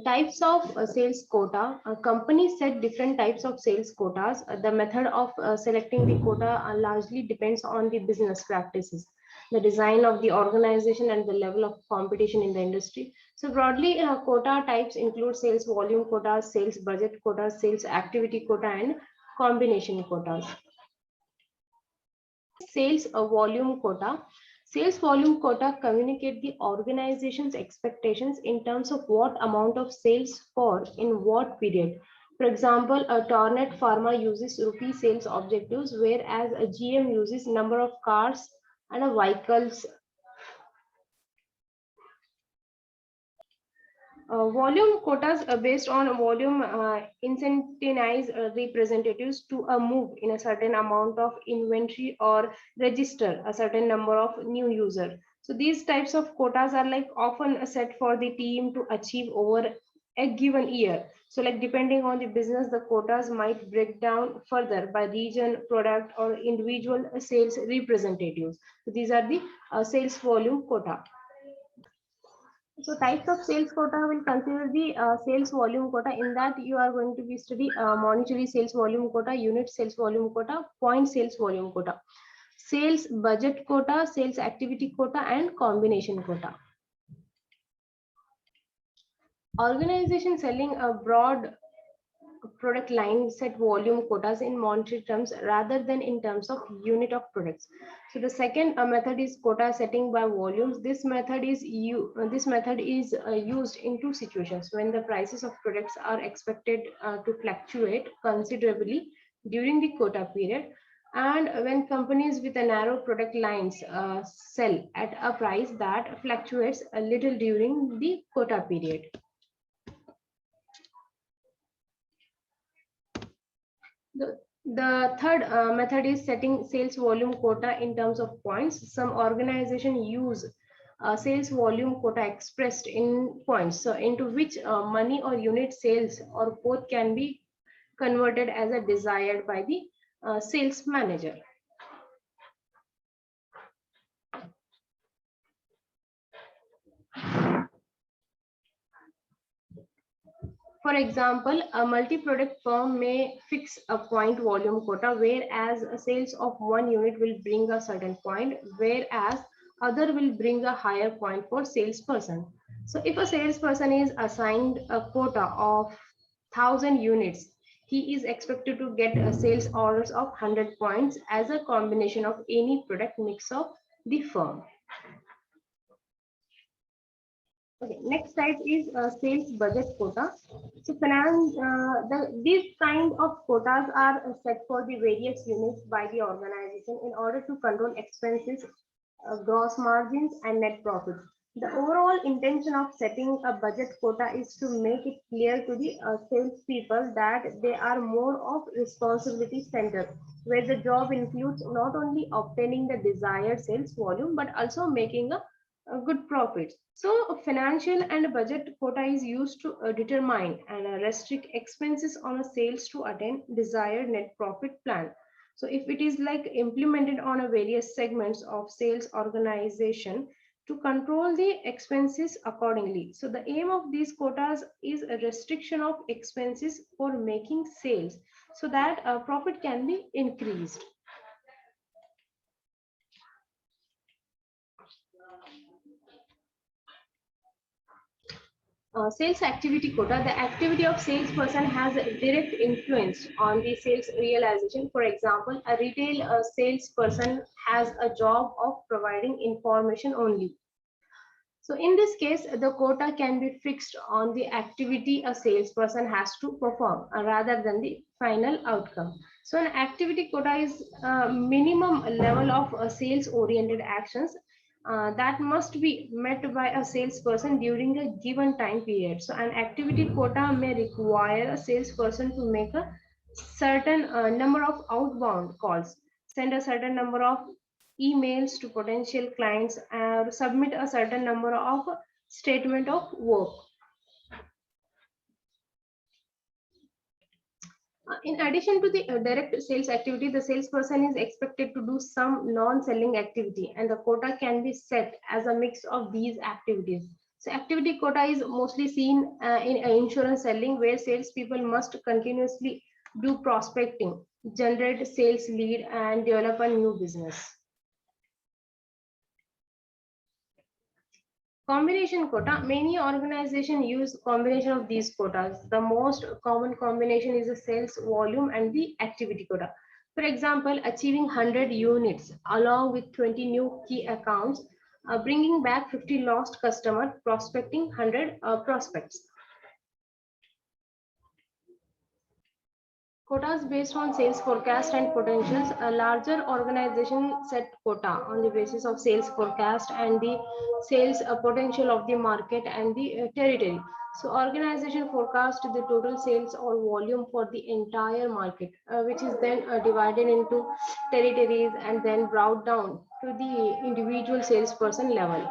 Types of sales quota. Companies set different types of sales quotas. The method of selecting the quota largely depends on the business practices, the design of the organization, and the level of competition in the industry. So broadly, quota types include sales volume quotas, sales budget quotas, sales activity quota, and combination quotas. Sales volume quota. Sales volume quota communicate the organization's expectations in terms of what amount of sales for in what period. For example, a Tornet Pharma uses rupee sales objectives, whereas a GM uses number of cars and a vehicles. Volume quotas are based on volume incentivize representatives to move in a certain amount of inventory or register a certain number of new users. So these types of quotas are like often set for the team to achieve over a given year. So like depending on the business, the quotas might break down further by region, product, or individual sales representatives. So these are the sales volume quota. So types of sales quota will consider the sales volume quota. In that you are going to be study monetary sales volume quota, unit sales volume quota, point sales volume quota, sales budget quota, sales activity quota, and combination quota. Organization selling a broad product line set volume quotas in monetary terms rather than in terms of unit of products. So the second method is quota setting by volumes. This method is used in two situations: when the prices of products are expected to fluctuate considerably during the quota period, and when companies with a narrow product lines sell at a price that fluctuates a little during the quota period. The third method is setting sales volume quota in terms of points. Some organizations use sales volume quota expressed in points, so into which money or unit sales or both can be converted as a desired by the sales manager. For example, a multi-product firm may fix a point volume quota, whereas sales of one unit will bring a certain point, whereas other will bring a higher point for salesperson. So if a salesperson is assigned a quota of 1,000 units, he is expected to get a sales orders of 100 points as a combination of any product mix of the firm. Okay, next type is sales budget quota. So these kind of quotas are set for the various units by the organization in order to control expenses, gross margins, and net profits. The overall intention of setting a budget quota is to make it clear to the salespeople that they are more of responsibility center, where the job includes not only obtaining the desired sales volume but also making a good profit. So financial and budget quota is used to determine and restrict expenses on a sales to attain desired net profit plan. So if it is like implemented on a various segments of sales organization to control the expenses accordingly. So the aim of these quotas is a restriction of expenses for making sales so that profit can be increased. Sales activity quota. The activity of salesperson has a direct influence on the sales realization. For example, a retail salesperson has a job of providing information only. So in this case, the quota can be fixed on the activity a salesperson has to perform rather than the final outcome. So an activity quota is a minimum level of sales oriented actions that must be met by a salesperson during a given time period. So an activity quota may require a salesperson to make a certain number of outbound calls, send a certain number of emails to potential clients, or submit a certain number of statement of work. In addition to the direct sales activity, the salesperson is expected to do some non-selling activity, and the quota can be set as a mix of these activities. So activity quota is mostly seen in insurance selling, where salespeople must continuously do prospecting, generate sales lead, and develop a new business. Combination quota. Many organizations use combination of these quotas. The most common combination is the sales volume and the activity quota. For example, achieving 100 units along with 20 new key accounts, bringing back 50 lost customer, prospecting 100 prospects. Quotas based on sales forecast and potentials. A larger organization set quota on the basis of sales forecast and the sales potential of the market and the territory. So organization forecast the total sales or volume for the entire market, which is then divided into territories and then brought down to the individual salesperson level.